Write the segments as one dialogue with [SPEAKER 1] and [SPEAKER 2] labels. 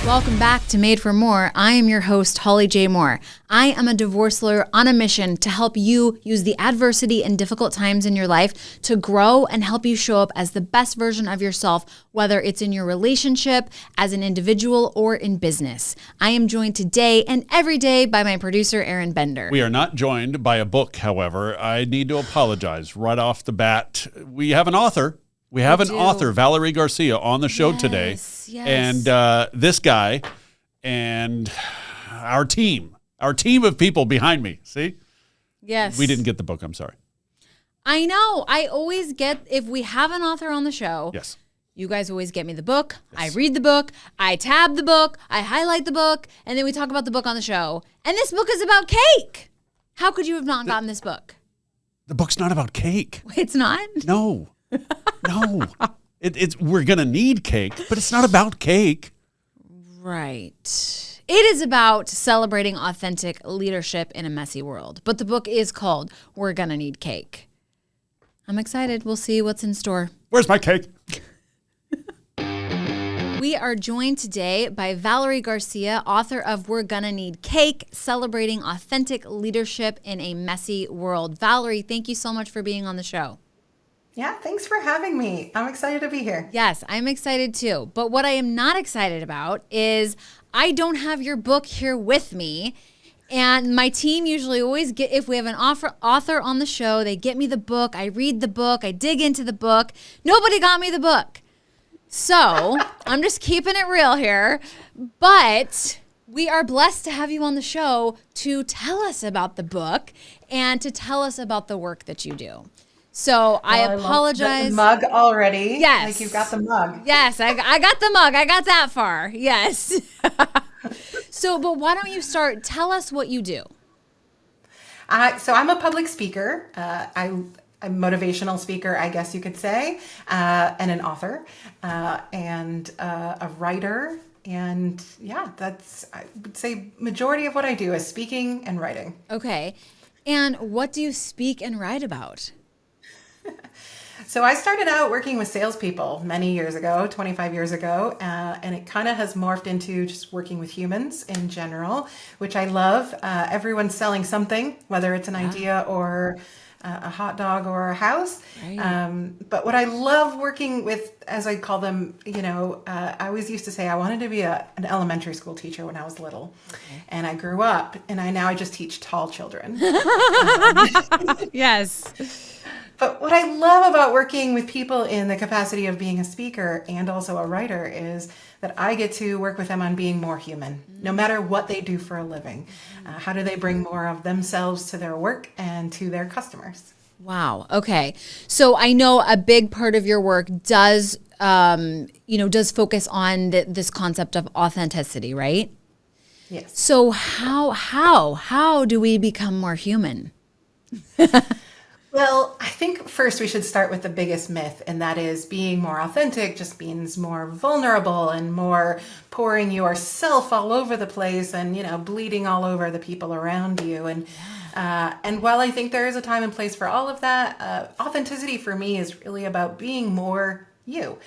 [SPEAKER 1] Welcome back to Made for More. I am your host, Holly J. Moore. I am a divorce lawyer on a mission to help you use the adversity and difficult times in your life to grow and help you show up as the best version of yourself, whether it's in your relationship, as an individual, or in business. I am joined today and every day by my producer, Aaron Bender.
[SPEAKER 2] We are not joined by a book, however. I need to apologize right off the bat. We have an author. We have an author, Valerie Garcia, on the show today.
[SPEAKER 1] Yes.
[SPEAKER 2] And this guy and our team of people behind me. See?
[SPEAKER 1] Yes.
[SPEAKER 2] We didn't get the book. I'm sorry.
[SPEAKER 1] I know. I always get, if we have an author on the show,
[SPEAKER 2] yes,
[SPEAKER 1] you guys always get me the book.
[SPEAKER 2] Yes.
[SPEAKER 1] I read the book. I tab the book. I highlight the book. And then we talk about the book on the show. And this book is about cake. How could you have not gotten this book?
[SPEAKER 2] The book's not about cake.
[SPEAKER 1] It's not?
[SPEAKER 2] No. No. We're going to need cake, but it's not about cake.
[SPEAKER 1] Right. It is about celebrating authentic leadership in a messy world. But the book is called We're Gonna Need Cake. I'm excited. We'll see what's in store.
[SPEAKER 2] Where's my cake?
[SPEAKER 1] We are joined today by Valerie Garcia, author of We're Gonna Need Cake, Celebrating Authentic Leadership in a Messy World. Valerie, thank you so much for being on the show.
[SPEAKER 3] Yeah, thanks for having me. I'm excited to be here.
[SPEAKER 1] Yes, I'm excited too. But what I am not excited about is I don't have your book here with me. And my team usually always get, if we have an author on the show, they get me the book, I read the book, I dig into the book. Nobody got me the book. So I'm just keeping it real here. But we are blessed to have you on the show to tell us about the book and to tell us about the work that you do. So I apologize.
[SPEAKER 3] The mug already.
[SPEAKER 1] Yes.
[SPEAKER 3] Like you've got the mug.
[SPEAKER 1] Yes, I got the mug. I got that far. Yes. So, but why don't you start? Tell us what you do.
[SPEAKER 3] So I'm a public speaker. I'm a motivational speaker, I guess you could say, and an author, and a writer. And yeah, that's, I would say, majority of what I do is speaking and writing.
[SPEAKER 1] Okay. And what do you speak and write about?
[SPEAKER 3] So I started out working with salespeople many years ago, 25 years ago, and it kind of has morphed into just working with humans in general, which I love. Everyone's selling something, whether it's an idea or a hot dog or a house. Right. But what I love working with, as I call them, I always used to say I wanted to be an elementary school teacher when I was little. Okay. And I grew up, and I just teach tall children.
[SPEAKER 1] Yes.
[SPEAKER 3] But what I love about working with people in the capacity of being a speaker and also a writer is that I get to work with them on being more human, no matter what they do for a living. How do they bring more of themselves to their work and to their customers?
[SPEAKER 1] Wow. Okay. So I know a big part of your work does focus on this concept of authenticity, right?
[SPEAKER 3] Yes.
[SPEAKER 1] So how do we become more human?
[SPEAKER 3] Well, I think first we should start with the biggest myth, and that is being more authentic just means more vulnerable and more pouring yourself all over the place and, bleeding all over the people around you. And while I think there is a time and place for all of that, authenticity for me is really about being more you,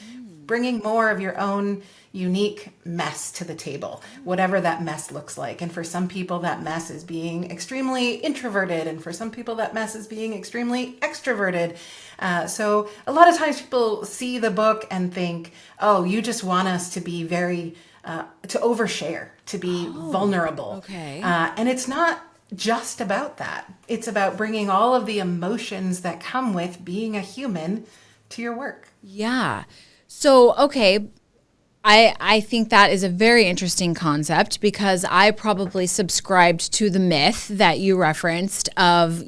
[SPEAKER 3] bringing more of your own unique mess to the table, whatever that mess looks like. And for some people, that mess is being extremely introverted. And for some people, that mess is being extremely extroverted. So a lot of times people see the book and think, oh, you just want us to be very, to overshare, to be vulnerable.
[SPEAKER 1] Okay.
[SPEAKER 3] And it's not just about that. It's about bringing all of the emotions that come with being a human to your work.
[SPEAKER 1] Yeah. So, okay. I think that is a very interesting concept because I probably subscribed to the myth that you referenced of,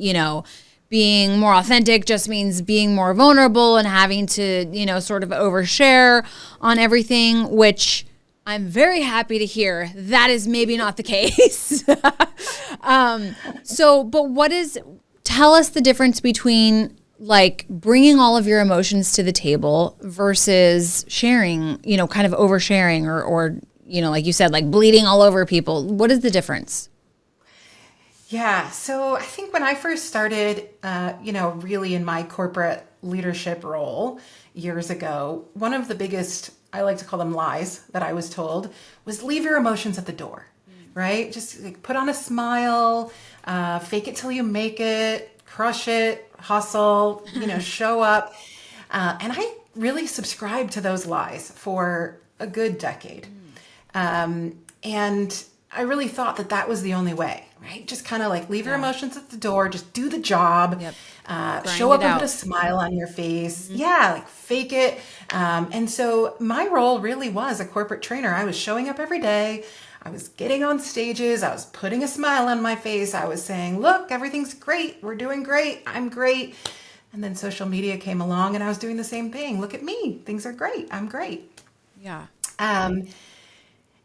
[SPEAKER 1] being more authentic just means being more vulnerable and having to, sort of overshare on everything, which I'm very happy to hear that is maybe not the case. Tell us the difference between like bringing all of your emotions to the table versus sharing, kind of oversharing or like you said, like bleeding all over people. What is the difference?
[SPEAKER 3] Yeah. So I think when I first started, really in my corporate leadership role years ago, one of the biggest, I like to call them lies that I was told was leave your emotions at the door, right? Just like, put on a smile, fake it till you make it, crush it, hustle, show up. And I really subscribed to those lies for a good decade. And I really thought that that was the only way, right? Just kind of like leave your emotions at the door, just do the job, show up and put a smile on your face. Yeah, like fake it. And so my role really was a corporate trainer. I was showing up every day. I was getting on stages. I was putting a smile on my face. I was saying, look, everything's great. We're doing great. I'm great. And then social media came along and I was doing the same thing. Look at me. Things are great. I'm great.
[SPEAKER 1] Yeah.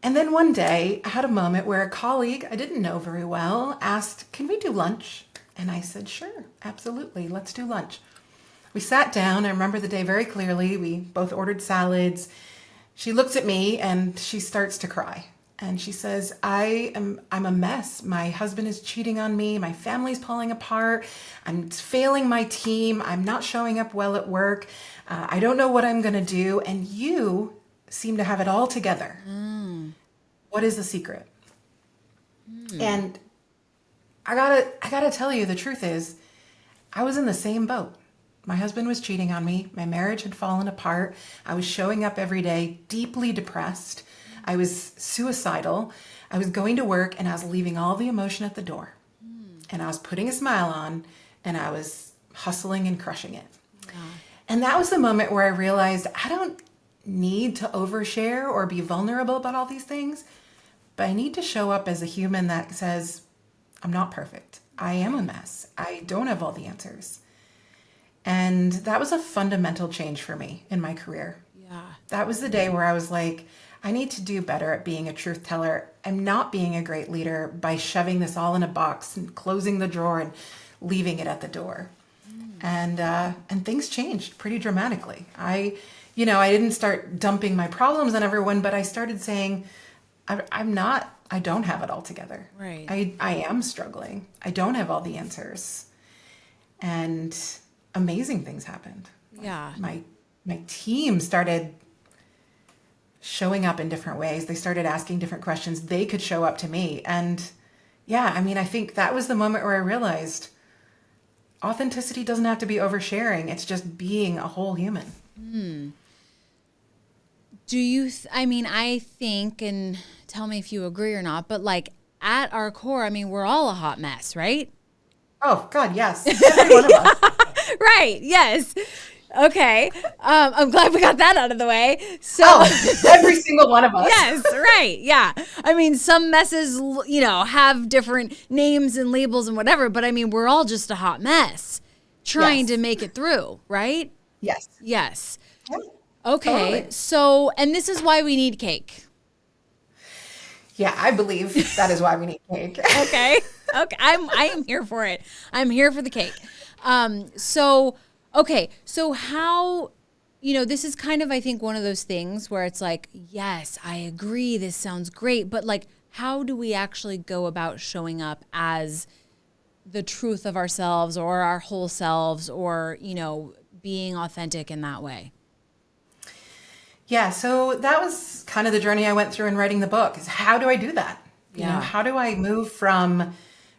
[SPEAKER 3] And then one day I had a moment where a colleague I didn't know very well asked, can we do lunch? And I said, sure, absolutely. Let's do lunch. We sat down. I remember the day very clearly. We both ordered salads. She looks at me and she starts to cry. And she says, I'm a mess. My husband is cheating on me. My family's falling apart. I'm failing my team. I'm not showing up well at work. I don't know what I'm going to do. And you seem to have it all together. What is the secret? And I gotta tell you, the truth is, I was in the same boat. My husband was cheating on me. My marriage had fallen apart. I was showing up every day, deeply depressed. I was suicidal. I was going to work and I was leaving all the emotion at the door. And I was putting a smile on and I was hustling and crushing it. And that was the moment where I realized I don't need to overshare or be vulnerable about all these things, but I need to show up as a human that says, I'm not perfect. I am a mess. I don't have all the answers. And that was a fundamental change for me in my career.
[SPEAKER 1] Yeah.
[SPEAKER 3] That was the day where I was like, I need to do better at being a truth teller. I'm not being a great leader by shoving this all in a box and closing the drawer and leaving it at the door. And things changed pretty dramatically. I didn't start dumping my problems on everyone, but I started saying, I don't have it all together.
[SPEAKER 1] Right.
[SPEAKER 3] I am struggling. I don't have all the answers. And amazing things happened.
[SPEAKER 1] Yeah.
[SPEAKER 3] My team started showing up in different ways. They started asking different questions. They could show up to me. And I think that was the moment where I realized authenticity doesn't have to be oversharing. It's just being a whole human.
[SPEAKER 1] Do you, I think, and tell me if you agree or not, but like at our core, we're all a hot mess, right?
[SPEAKER 3] Oh, God, yes. Every one of us.
[SPEAKER 1] Right. Yes. Okay. I'm glad we got that out of the way. So
[SPEAKER 3] every single one of us.
[SPEAKER 1] Yes. Right. Yeah. Some messes, have different names and labels and whatever, but we're all just a hot mess trying to make it through. Right.
[SPEAKER 3] Yes.
[SPEAKER 1] Yes.
[SPEAKER 3] Yep.
[SPEAKER 1] Okay.
[SPEAKER 3] Totally.
[SPEAKER 1] So, and this is why we need cake.
[SPEAKER 3] Yeah, I believe that is why we need cake.
[SPEAKER 1] Okay. I am here for it. I'm here for the cake. So how, this is kind of, I think, one of those things where it's like, yes, I agree. This sounds great. But like, how do we actually go about showing up as the truth of ourselves or our whole selves or, being authentic in that way?
[SPEAKER 3] Yeah, so that was kind of the journey I went through in writing the book, is how do I do that? How do I move from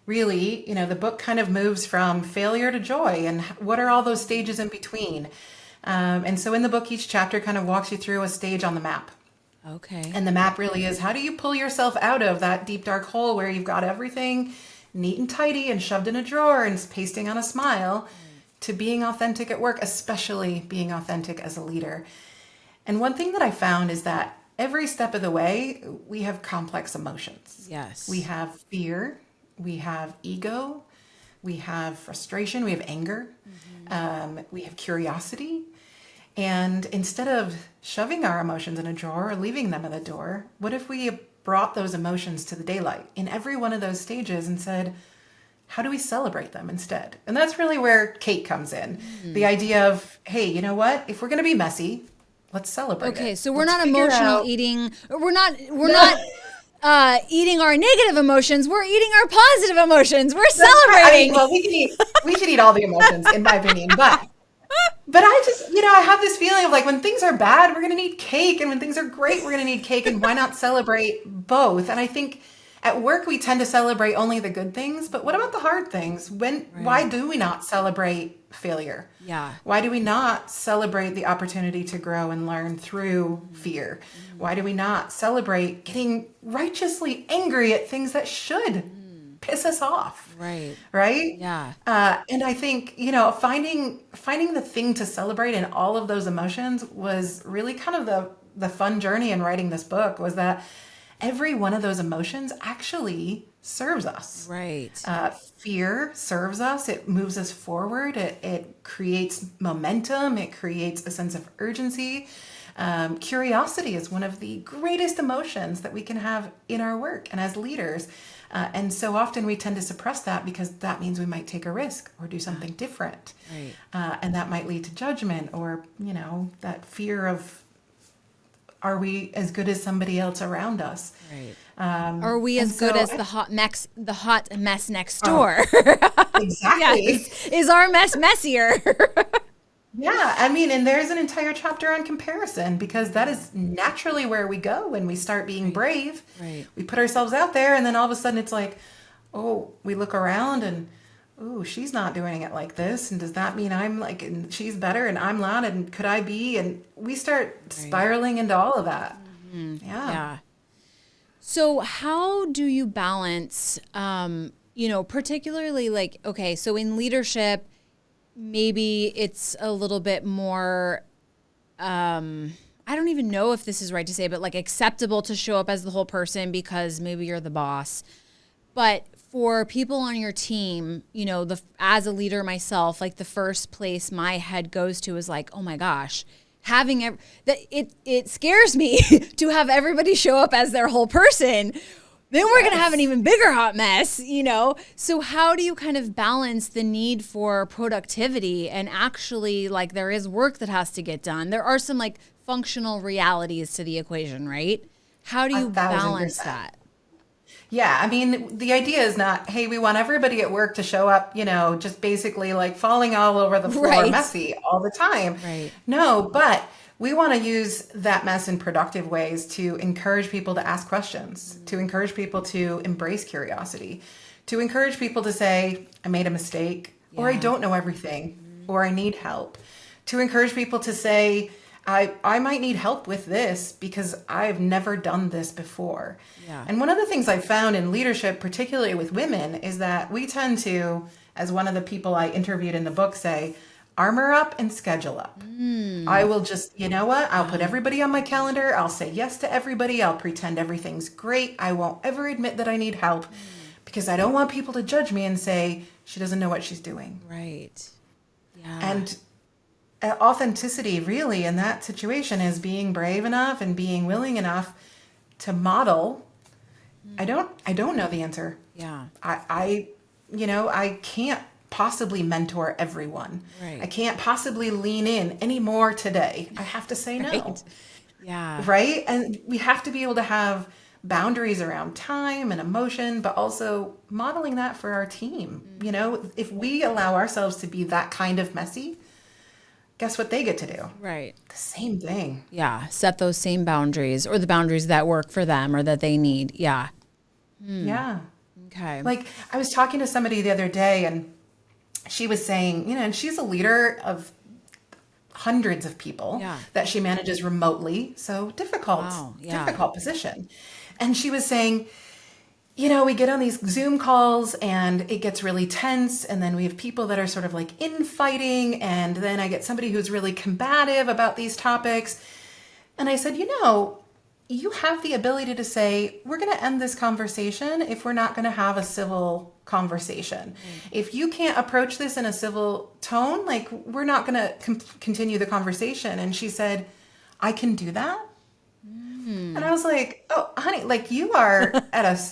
[SPEAKER 3] really, the book kind of moves from failure to joy, and what are all those stages in between? And so in the book, each chapter kind of walks you through a stage on the map.
[SPEAKER 1] Okay.
[SPEAKER 3] And the map really is, how do you pull yourself out of that deep, dark hole where you've got everything neat and tidy and shoved in a drawer and pasting on a smile, to being authentic at work, especially being authentic as a leader. And one thing that I found is that every step of the way, we have complex emotions.
[SPEAKER 1] Yes.
[SPEAKER 3] We have fear, we have ego, we have frustration, we have anger, we have curiosity. And instead of shoving our emotions in a drawer or leaving them at the door, what if we brought those emotions to the daylight in every one of those stages and said, how do we celebrate them instead? And that's really where cake comes in. The idea of, hey, you know what? If we're going to be messy, let's celebrate it.
[SPEAKER 1] Okay, so we're
[SPEAKER 3] Let's
[SPEAKER 1] not
[SPEAKER 3] figure
[SPEAKER 1] emotional
[SPEAKER 3] out-
[SPEAKER 1] eating. We're not eating our negative emotions. We're eating our positive emotions. We're celebrating.
[SPEAKER 3] Well, we should eat all the emotions, in my opinion. But I just, I have this feeling of like when things are bad, we're going to need cake. And when things are great, we're going to need cake. And why not celebrate both? And I think at work, we tend to celebrate only the good things. But what about the hard things? Why do we not celebrate failure?
[SPEAKER 1] Yeah.
[SPEAKER 3] Why do we not celebrate the opportunity to grow and learn through fear? Why do we not celebrate getting righteously angry at things that should piss us off? Right?
[SPEAKER 1] Yeah.
[SPEAKER 3] And I think, finding the thing to celebrate in all of those emotions was really kind of the fun journey in writing this book, was that every one of those emotions actually serves us.
[SPEAKER 1] Right.
[SPEAKER 3] Fear serves us. It moves us forward. It creates momentum. It creates a sense of urgency. Curiosity is one of the greatest emotions that we can have in our work and as leaders. And so often we tend to suppress that because that means we might take a risk or do something different.
[SPEAKER 1] Right.
[SPEAKER 3] And that might lead to judgment or, that fear of, are we as good as somebody else around us?
[SPEAKER 1] Right. Are we as good as the hot mess next door?
[SPEAKER 3] Exactly.
[SPEAKER 1] Is our mess messier?
[SPEAKER 3] Yeah, and there's an entire chapter on comparison because that is naturally where we go when we start being brave.
[SPEAKER 1] Right.
[SPEAKER 3] We put ourselves out there and then all of a sudden it's like, oh, we look around and, oh, she's not doing it like this. And does that mean I'm like, and she's better and I'm not, and could I be? And we start spiraling into all of that. Mm-hmm. Yeah.
[SPEAKER 1] So how do you balance, particularly like, okay, so in leadership, maybe it's a little bit more, I don't even know if this is right to say, but like acceptable to show up as the whole person because maybe you're the boss. But for people on your team, as a leader myself, like the first place my head goes to is like, oh my gosh, it scares me to have everybody show up as their whole person. Then we're going to have an even bigger hot mess, So how do you kind of balance the need for productivity and actually like there is work that has to get done? There are some like functional realities to the equation, right? How do you balance that?
[SPEAKER 3] Yeah, the idea is not, hey, we want everybody at work to show up, just basically like falling all over the floor, messy all the time.
[SPEAKER 1] Right.
[SPEAKER 3] No, but we want to use that mess in productive ways to encourage people to ask questions, to encourage people to embrace curiosity, to encourage people to say, I made a mistake, or I don't know everything, or I need help, to encourage people to say, I might need help with this because I've never done this before.
[SPEAKER 1] Yeah.
[SPEAKER 3] And one of the things I found in leadership, particularly with women, is that we tend to, as one of the people I interviewed in the book say, armor up and schedule up. I will just, I'll put everybody on my calendar. I'll say yes to everybody. I'll pretend everything's great. I won't ever admit that I need help because I don't want people to judge me and say, she doesn't know what she's doing.
[SPEAKER 1] Right. Yeah.
[SPEAKER 3] And authenticity really in that situation is being brave enough and being willing enough to model. I don't know the answer.
[SPEAKER 1] Yeah.
[SPEAKER 3] I can't possibly mentor everyone.
[SPEAKER 1] Right.
[SPEAKER 3] I can't possibly lean in anymore today. I have to say no.
[SPEAKER 1] Right. Yeah.
[SPEAKER 3] Right? And we have to be able to have boundaries around time and emotion, but also modeling that for our team. If we allow ourselves to be that kind of messy, guess what they get to do?
[SPEAKER 1] Right.
[SPEAKER 3] The same thing.
[SPEAKER 1] Yeah. Set those same boundaries or the boundaries that work for them or that they need. Yeah.
[SPEAKER 3] Yeah.
[SPEAKER 1] Okay.
[SPEAKER 3] Like I was talking to somebody the other day and she was saying, and she's a leader of hundreds of people that she manages remotely. So difficult position. And she was saying, we get on these Zoom calls and it gets really tense. And then we have people that are sort of like infighting. And then I get somebody who's really combative about these topics. And I said, you have the ability to say, we're going to end this conversation if we're not going to have a civil conversation. If you can't approach this in a civil tone, like we're not going to continue the conversation. And she said, I can do that. And I was like, oh, honey, like you are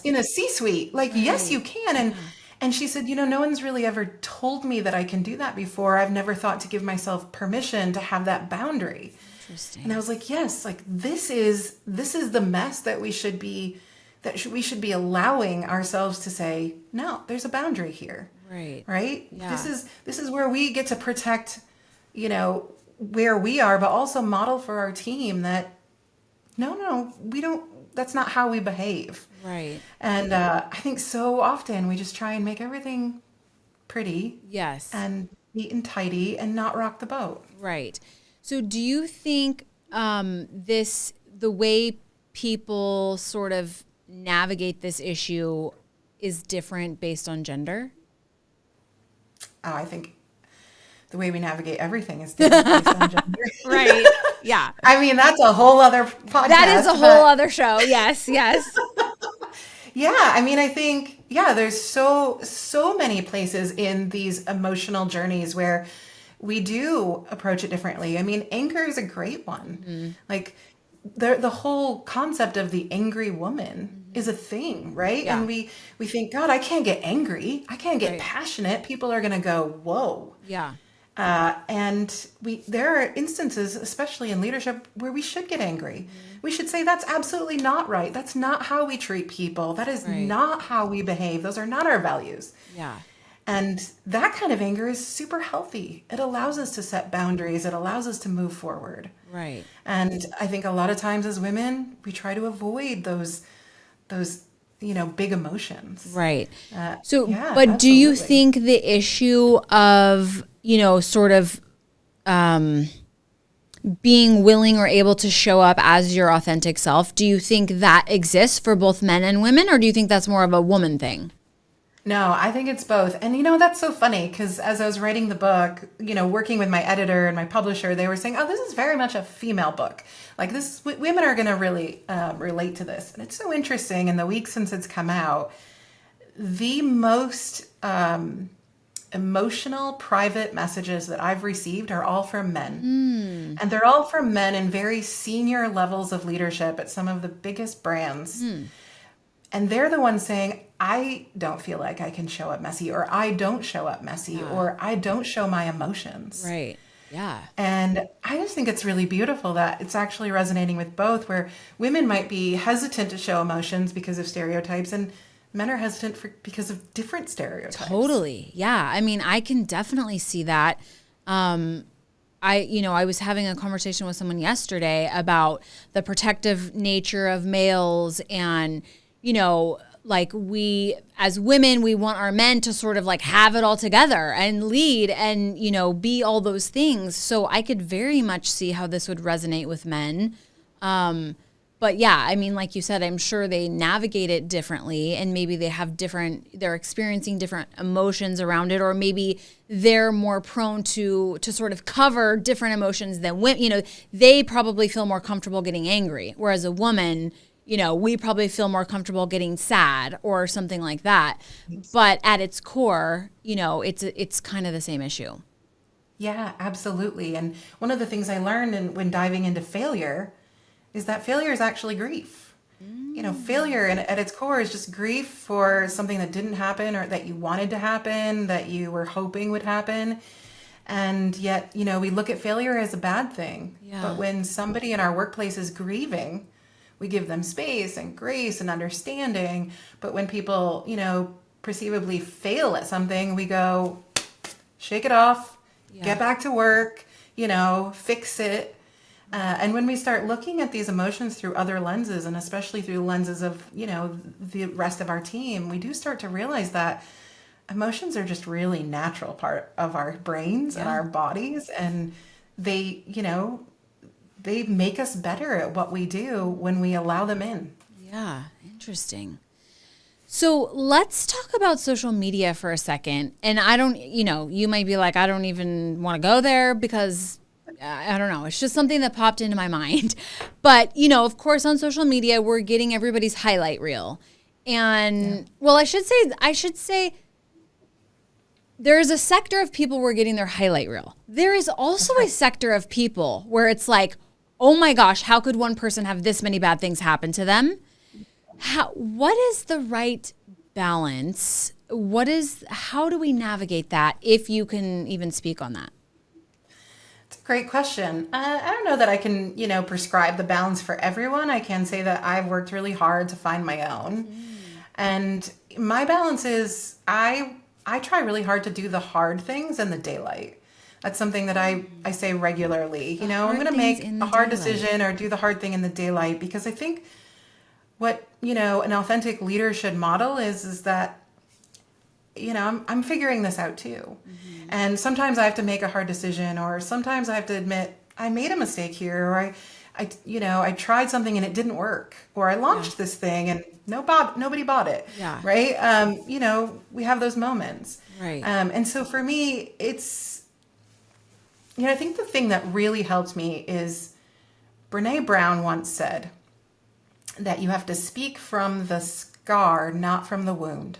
[SPEAKER 3] in a C-suite. Like, yes, you can. And she said, no one's really ever told me that I can do that before. I've never thought to give myself permission to have that boundary.
[SPEAKER 1] Interesting.
[SPEAKER 3] And I was like, yes, like this is the mess that we should be that we should be allowing ourselves to say, no, there's a boundary here. Right.
[SPEAKER 1] Yeah.
[SPEAKER 3] This is where we get to protect, where we are, but also model for our team that no, we don't, that's not how we behave.
[SPEAKER 1] Right.
[SPEAKER 3] And I think so often we just try and make everything pretty.
[SPEAKER 1] Yes.
[SPEAKER 3] And neat and tidy and not rock the boat.
[SPEAKER 1] Right. So do you think the way people sort of navigate this issue is different based on gender?
[SPEAKER 3] Oh, I think the way we navigate everything is different based on gender.
[SPEAKER 1] Right. Yeah.
[SPEAKER 3] I mean, that's a whole other podcast.
[SPEAKER 1] That is a whole other show. Yes. Yes.
[SPEAKER 3] Yeah. I mean, I think, there's so many places in these emotional journeys where we do approach it differently. I mean, anger is a great one. Mm-hmm. Like the whole concept of the angry woman is a thing, right?
[SPEAKER 1] Yeah.
[SPEAKER 3] And we think, God, I can't get angry. I can't get passionate. People are going to go, whoa.
[SPEAKER 1] Yeah.
[SPEAKER 3] And there are instances, especially in leadership, where we should get angry. Mm-hmm. We should say, that's absolutely not right. That's not how we treat people. That is not how we behave. Those are not our values.
[SPEAKER 1] Yeah.
[SPEAKER 3] And that kind of anger is super healthy. It allows us to set boundaries. It allows us to move forward.
[SPEAKER 1] Right.
[SPEAKER 3] And I think a lot of times as women, we try to avoid those big emotions.
[SPEAKER 1] Right. But
[SPEAKER 3] absolutely.
[SPEAKER 1] Do you think the issue of, sort of being willing or able to show up as your authentic self, do you think that exists for both men and women, or do you think that's more of a woman thing?
[SPEAKER 3] No, I think it's both. And that's so funny because as I was writing the book, working with my editor and my publisher, they were saying, oh, this is very much a female book. Like women are going to really relate to this. And it's so interesting. In the week since it's come out, the most emotional, private messages that I've received are all from men. And they're all from men in very senior levels of leadership at some of the biggest brands. And they're the ones saying, I don't feel like I can show up messy, or I don't show up messy, or I don't show my emotions.
[SPEAKER 1] Right. Yeah.
[SPEAKER 3] And I just think it's really beautiful that it's actually resonating with both, where women might be hesitant to show emotions because of stereotypes, and men are hesitant because of different stereotypes.
[SPEAKER 1] Totally. Yeah. I mean, I can definitely see that. I was having a conversation with someone yesterday about the protective nature of males, and like we as women, we want our men to sort of like have it all together and lead and, be all those things. So I could very much see how this would resonate with men. But yeah, I mean, like you said, I'm sure they navigate it differently, and maybe they're experiencing different emotions around it, or maybe they're more prone to sort of cover different emotions than women. They probably feel more comfortable getting angry, whereas a woman, we probably feel more comfortable getting sad or something like that. But at its core, it's kind of the same issue.
[SPEAKER 3] Yeah, absolutely. And one of the things I learned when diving into failure is that failure is actually grief. Failure at its core is just grief for something that didn't happen, or that you wanted to happen, that you were hoping would happen. And yet, we look at failure as a bad thing. Yeah. But when somebody in our workplace is grieving, we give them space and grace and understanding. But when people, perceivably fail at something, we go, shake it off, get back to work, fix it. And when we start looking at these emotions through other lenses, and especially through lenses of, the rest of our team, we do start to realize that emotions are just really natural part of our brains and our bodies. And they, they make us better at what we do when we allow them in.
[SPEAKER 1] Yeah, interesting. So let's talk about social media for a second. And I don't, you might be like, I don't even want to go there because I don't know. It's just something that popped into my mind. But, of course, on social media, we're getting everybody's highlight reel. And, well, I should say there's a sector of people who are getting their highlight reel. There is also a sector of people where it's like, oh my gosh, how could one person have this many bad things happen to them? What is the right balance? How do we navigate that, if you can even speak on that?
[SPEAKER 3] It's a Great question. I don't know that I can, prescribe the balance for everyone. I can say that I've worked really hard to find my own. And my balance is I try really hard to do the hard things in the daylight. That's something that I say regularly. I'm going to make a hard decision or do the hard thing in the daylight, because I think what, an authentic leader should model is that, I'm figuring this out too. And sometimes I have to make a hard decision, or sometimes I have to admit I made a mistake here, or I tried something and it didn't work, or I launched this thing and nobody bought it.
[SPEAKER 1] Yeah.
[SPEAKER 3] Right. We have those moments.
[SPEAKER 1] Right.
[SPEAKER 3] And so for me, it's, I think the thing that really helped me is Brene Brown once said that you have to speak from the scar, not from the wound.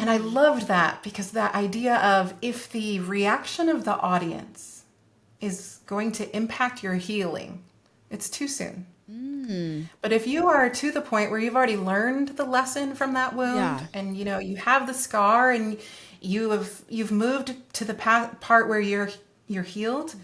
[SPEAKER 3] And I loved that, because that idea of, if the reaction of the audience is going to impact your healing, it's too soon. But if you are to the point where you've already learned the lesson from that wound, and you have the scar, and you've moved to the part where you're healed,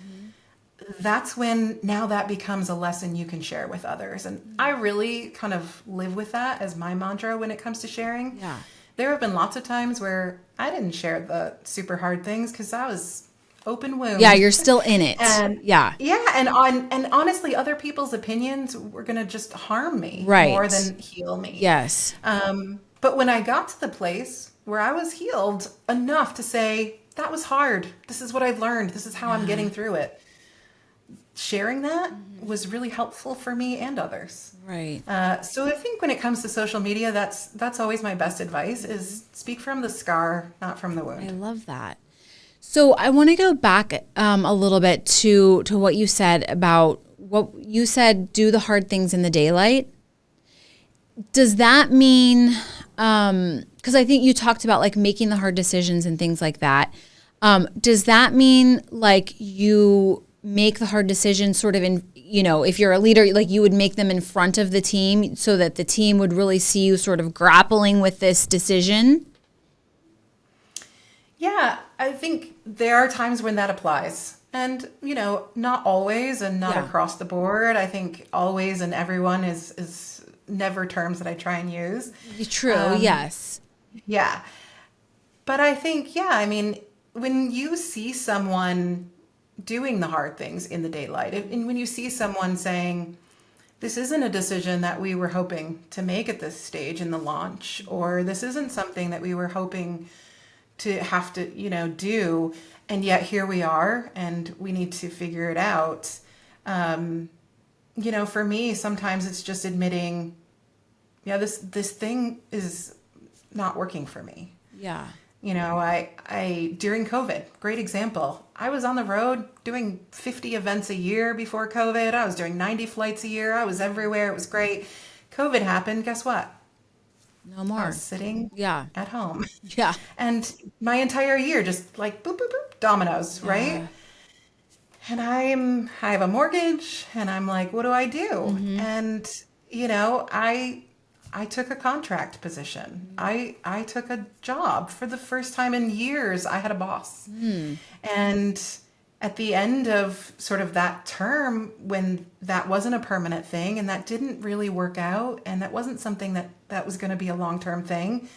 [SPEAKER 3] that's when now that becomes a lesson you can share with others. And I really kind of live with that as my mantra when it comes to sharing.
[SPEAKER 1] Yeah.
[SPEAKER 3] There have been lots of times where I didn't share the super hard things because I was open wound.
[SPEAKER 1] Yeah, you're still in it.
[SPEAKER 3] And and honestly, other people's opinions were going to just harm me more than heal me.
[SPEAKER 1] Yes.
[SPEAKER 3] But when I got to the place where I was healed enough to say, that was hard, this is what I've learned, this is how I'm getting through it, sharing that was really helpful for me and others.
[SPEAKER 1] Right.
[SPEAKER 3] So I think when it comes to social media, that's always my best advice, is speak from the scar, not from the wound.
[SPEAKER 1] I love that. So I want to go back a little bit to what you said about what you said, do the hard things in the daylight. Does that mean, because I think you talked about like making the hard decisions and things like that. Does that mean like you make the hard decisions sort of in, if you're a leader, like you would make them in front of the team so that the team would really see you sort of grappling with this decision?
[SPEAKER 3] Yeah, I think there are times when that applies. And, not always and not across the board. I think always and everyone is never terms that I try and use.
[SPEAKER 1] True, yes.
[SPEAKER 3] Yeah. But I think, when you see someone doing the hard things in the daylight, and when you see someone saying, this isn't a decision that we were hoping to make at this stage in the launch, or this isn't something that we were hoping to have to, do, and yet here we are and we need to figure it out. For me, sometimes it's just admitting, this thing is not working for me.
[SPEAKER 1] Yeah.
[SPEAKER 3] I during COVID, great example. I was on the road doing 50 events a year before COVID. I was doing 90 flights a year. I was everywhere. It was great. COVID happened. Guess what?
[SPEAKER 1] No more.
[SPEAKER 3] I was sitting at home.
[SPEAKER 1] Yeah.
[SPEAKER 3] And my entire year just like boop, boop, boop, dominoes, right? And I have a mortgage and I'm like, what do I do? And, I took a contract position. I took a job. For the first time in years, I had a boss. And at the end of sort of that term, when that wasn't a permanent thing and that didn't really work out, and that wasn't something that was going to be a long-term thing,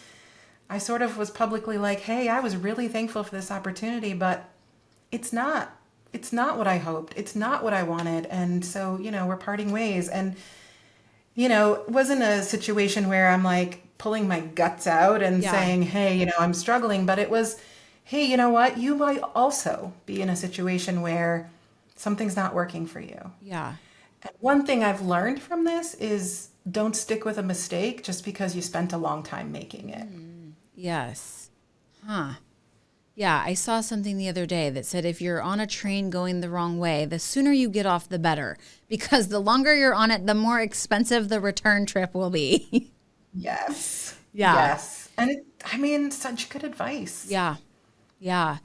[SPEAKER 3] I sort of was publicly like, hey, I was really thankful for this opportunity, but it's not what I hoped. It's not what I wanted. And so, we're parting ways. And it wasn't a situation where I'm like pulling my guts out and saying, hey, I'm struggling. But it was, hey, you know what? You might also be in a situation where something's not working for you.
[SPEAKER 1] Yeah.
[SPEAKER 3] And one thing I've learned from this is don't stick with a mistake just because you spent a long time making it.
[SPEAKER 1] Yes. Huh. Yeah, I saw something the other day that said if you're on a train going the wrong way, the sooner you get off, the better. Because the longer you're on it, the more expensive the return trip will be.
[SPEAKER 3] Yes.
[SPEAKER 1] Yeah.
[SPEAKER 3] Yes. And such good advice.
[SPEAKER 1] Yeah. Yeah.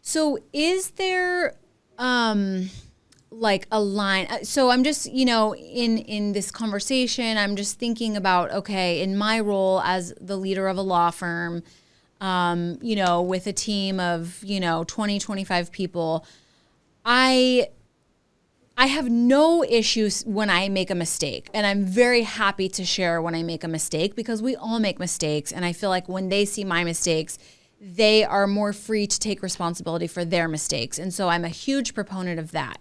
[SPEAKER 1] So is there like a line? So I'm just, in this conversation, I'm just thinking about, okay, in my role as the leader of a law firm, with a team of, 20, 25 people, I have no issues when I make a mistake, and I'm very happy to share when I make a mistake because we all make mistakes. And I feel like when they see my mistakes, they are more free to take responsibility for their mistakes. And so I'm a huge proponent of that.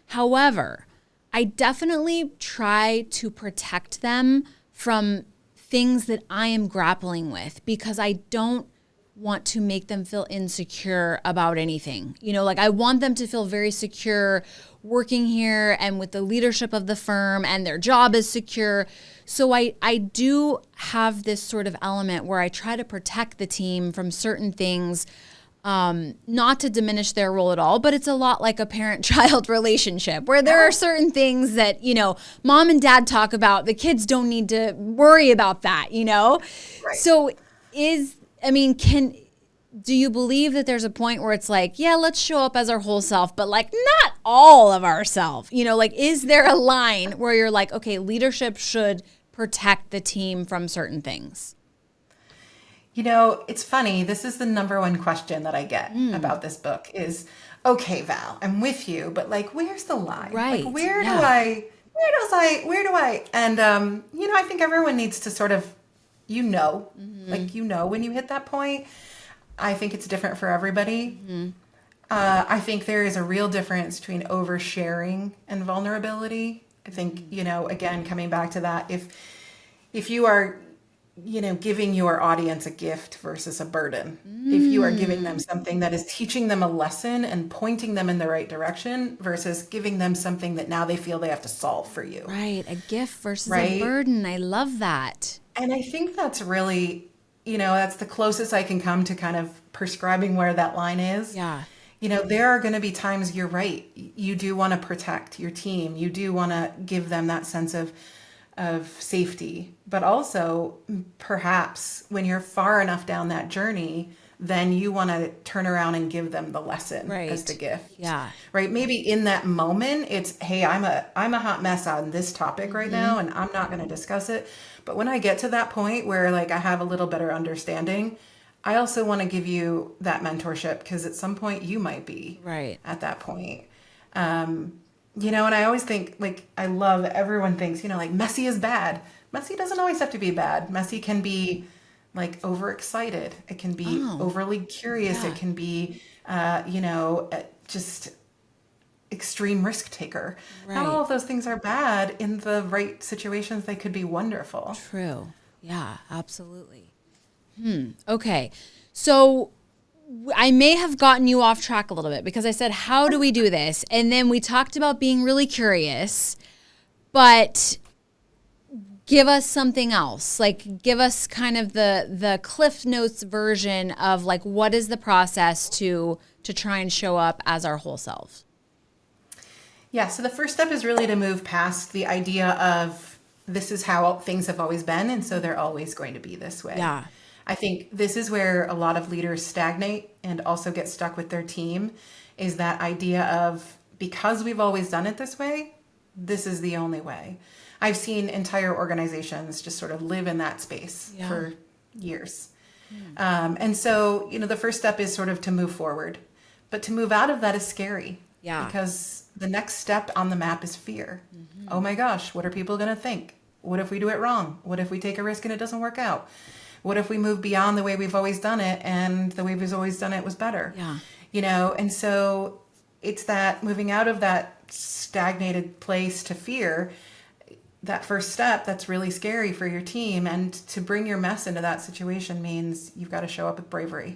[SPEAKER 1] However, I definitely try to protect them from things that I am grappling with because I don't want to make them feel insecure about anything. You know, like I want them to feel very secure working here and with the leadership of the firm, and their job is secure. So I do have this sort of element where I try to protect the team from certain things, not to diminish their role at all, but it's a lot like a parent-child relationship where there are certain things that, you know, mom and dad talk about. The kids don't need to worry about that, you know?
[SPEAKER 3] Right.
[SPEAKER 1] So do you believe that there's a point where it's like, yeah, let's show up as our whole self, but like not all of ourselves, you know, like, is there a line where you're like, okay, leadership should protect the team from certain things?
[SPEAKER 3] You know, it's funny. This is the number one question that I get about this book is, okay, Val, I'm with you, but like, where's the line?
[SPEAKER 1] Right.
[SPEAKER 3] Like, where do I, and, you know, I think everyone needs to sort of, like, when you hit that point. I think it's different for everybody. I think there is a real difference between oversharing and vulnerability. I think, you know, again, coming back to that, if you are, you know, giving your audience a gift versus a burden, if you are giving them something that is teaching them a lesson and pointing them in the right direction versus giving them something that now they feel they have to solve for you.
[SPEAKER 1] Right. A gift versus a burden. I love that.
[SPEAKER 3] And I think that's really, you know, that's the closest I can come to kind of prescribing where that line is.
[SPEAKER 1] Yeah.
[SPEAKER 3] You know, there are going to be times, you're right, you do want to protect your team. You do want to give them that sense of safety. But also, perhaps when you're far enough down that journey, then you want to turn around and give them the lesson as the gift.
[SPEAKER 1] Yeah.
[SPEAKER 3] Right. Maybe in that moment, it's, hey, I'm a hot mess on this topic right now, and I'm not going to discuss it. But when I get to that point where like I have a little better understanding, I also want to give you that mentorship because at some point you might be at that point. You know, and I always think, like, I love, everyone thinks, you know, like messy is bad. Messy doesn't always have to be bad. Messy can be like overexcited. It can be overly curious. It can be, you know, just extreme risk taker. Not all of those things are bad. In the right situations, they could be wonderful.
[SPEAKER 1] True. Yeah, absolutely. Okay. So I may have gotten you off track a little bit because I said, how do we do this? And then we talked about being really curious, but give us something else. Like, give us kind of the Cliff Notes version of like, what is the process to try and show up as our whole selves?
[SPEAKER 3] Yeah. So the first step is really to move past the idea of this is how things have always been, and so they're always going to be this way.
[SPEAKER 1] Yeah.
[SPEAKER 3] I think this is where a lot of leaders stagnate and also get stuck with their team, is that idea of, because we've always done it this way, this is the only way. I've seen entire organizations just sort of live in that space for years. And so, you know, the first step is sort of to move forward, but to move out of that is scary.
[SPEAKER 1] Yeah.
[SPEAKER 3] Because the next step on the map is fear. Oh my gosh, what are people going to think? What if we do it wrong? What if we take a risk and it doesn't work out? What if we move beyond the way we've always done it, and the way we've always done it was better?
[SPEAKER 1] Yeah.
[SPEAKER 3] You know, and so it's that moving out of that stagnated place to fear, that first step that's really scary for your team. And to bring your mess into that situation means you've got to show up with bravery.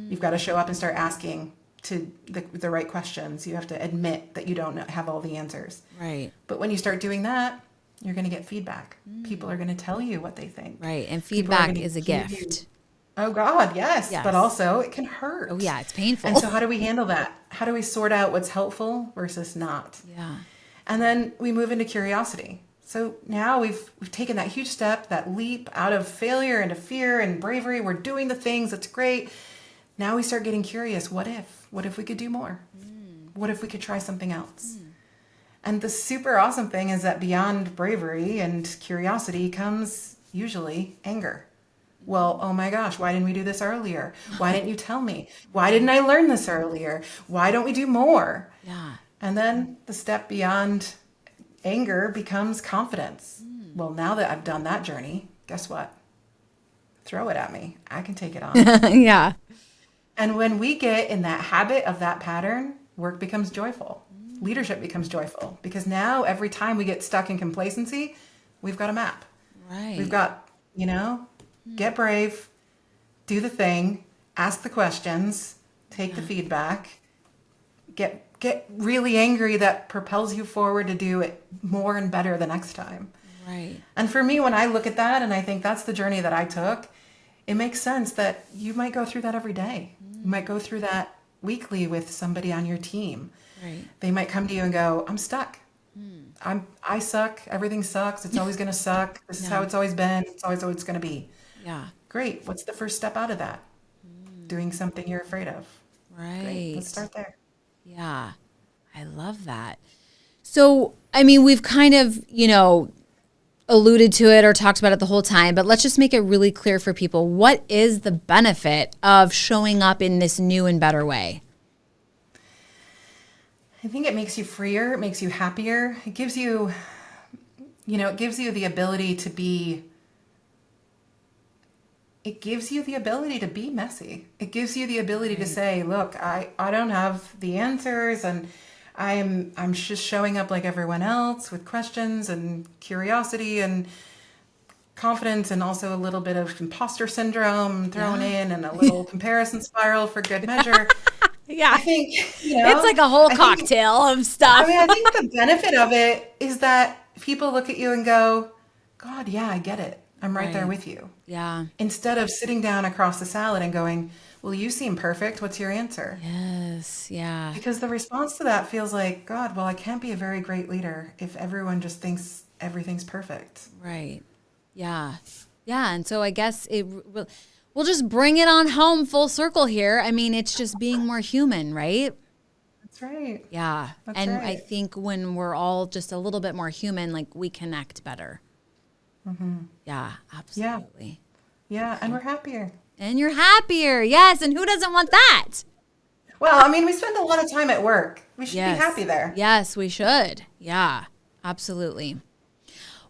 [SPEAKER 3] You've got to show up and start asking to the right questions. You have to admit that you don't have all the answers.
[SPEAKER 1] Right.
[SPEAKER 3] But when you start doing that, you're going to get feedback. People are going to tell you what they think.
[SPEAKER 1] Right. And feedback is a gift.
[SPEAKER 3] Oh God, yes. But also it can hurt.
[SPEAKER 1] Oh yeah, it's painful.
[SPEAKER 3] And so how do we handle that? How do we sort out what's helpful versus not?
[SPEAKER 1] Yeah.
[SPEAKER 3] And then we move into curiosity. So now we've taken that huge step, that leap out of failure into fear and bravery. We're doing the things. That's great. Now we start getting curious. What if? What if we could do more? What if we could try something else? And the super awesome thing is that beyond bravery and curiosity comes usually anger. Well, oh my gosh, why didn't we do this earlier? Why didn't you tell me? Why didn't I learn this earlier? Why don't we do more?
[SPEAKER 1] Yeah.
[SPEAKER 3] And then the step beyond anger becomes confidence. Well, now that I've done that journey, guess what? Throw it at me. I can take it on.
[SPEAKER 1] Yeah.
[SPEAKER 3] And when we get in that habit of that pattern, work becomes joyful. Leadership becomes joyful because now every time we get stuck in complacency, we've got a map.
[SPEAKER 1] Right.
[SPEAKER 3] We've got, get brave, do the thing, ask the questions, take the feedback, get really angry that propels you forward to do it more and better the next time.
[SPEAKER 1] Right.
[SPEAKER 3] And for me, when I look at that and I think that's the journey that I took, it makes sense that you might go through that every day. You might go through that weekly with somebody on your team.
[SPEAKER 1] Right.
[SPEAKER 3] They might come to you and go, I'm stuck. I suck. Everything sucks. It's always going to suck. This is how it's always been. It's always going to be.
[SPEAKER 1] Yeah.
[SPEAKER 3] Great. What's the first step out of that? Doing something you're afraid of.
[SPEAKER 1] Right.
[SPEAKER 3] Great. Let's start there.
[SPEAKER 1] Yeah. I love that. So, I mean, we've kind of, alluded to it or talked about it the whole time, but let's just make it really clear for people. What is the benefit of showing up in this new and better way?
[SPEAKER 3] I think it makes you freer. It makes you happier. It gives you, it gives you the ability to be, it gives you the ability to be messy. It gives you the ability to say, look, I don't have the answers and I'm just showing up like everyone else with questions and curiosity and confidence and also a little bit of imposter syndrome thrown in and a little comparison spiral for good measure.
[SPEAKER 1] Yeah.
[SPEAKER 3] I think,
[SPEAKER 1] it's like a whole cocktail of stuff.
[SPEAKER 3] I think the benefit of it is that people look at you and go, God, yeah, I get it. I'm right there with you.
[SPEAKER 1] Yeah.
[SPEAKER 3] Instead of sitting down across the salad and going, well, you seem perfect. What's your answer?
[SPEAKER 1] Yes. Yeah.
[SPEAKER 3] Because the response to that feels like, God, well, I can't be a very great leader if everyone just thinks everything's perfect.
[SPEAKER 1] Right. Yeah. Yeah. And so I guess we'll just bring it on home full circle here. I mean, it's just being more human, right?
[SPEAKER 3] That's right.
[SPEAKER 1] Yeah.
[SPEAKER 3] That's
[SPEAKER 1] and
[SPEAKER 3] right.
[SPEAKER 1] I think when we're all just a little bit more human, like we connect better. Yeah, absolutely.
[SPEAKER 3] Yeah. And we're happier.
[SPEAKER 1] And you're happier. Yes. And who doesn't want that?
[SPEAKER 3] Well, I mean, we spend a lot of time at work. We should be happy there.
[SPEAKER 1] Yes, we should. Yeah, absolutely.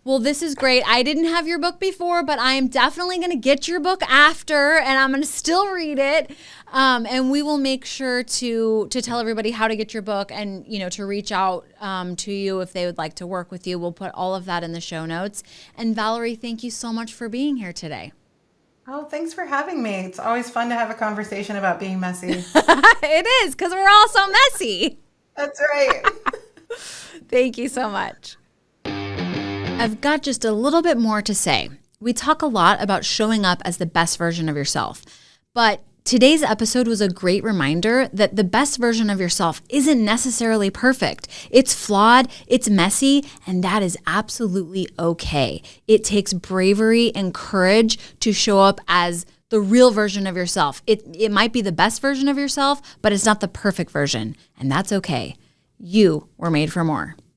[SPEAKER 1] Well, this is great. I didn't have your book before, but I am definitely going to get your book after, and I'm going to still read it. And we will make sure to tell everybody how to get your book and, to reach out to you if they would like to work with you. We'll put all of that in the show notes. And Valerie, thank you so much for being here today.
[SPEAKER 3] Oh, thanks for having me. It's always fun to have a conversation about being messy.
[SPEAKER 1] It is, because we're all so messy.
[SPEAKER 3] That's right.
[SPEAKER 1] Thank you so much. I've got just a little bit more to say. We talk a lot about showing up as the best version of yourself, but today's episode was a great reminder that the best version of yourself isn't necessarily perfect. It's flawed, it's messy, and that is absolutely okay. It takes bravery and courage to show up as the real version of yourself. It might be the best version of yourself, but it's not the perfect version, and that's okay. You were made for more.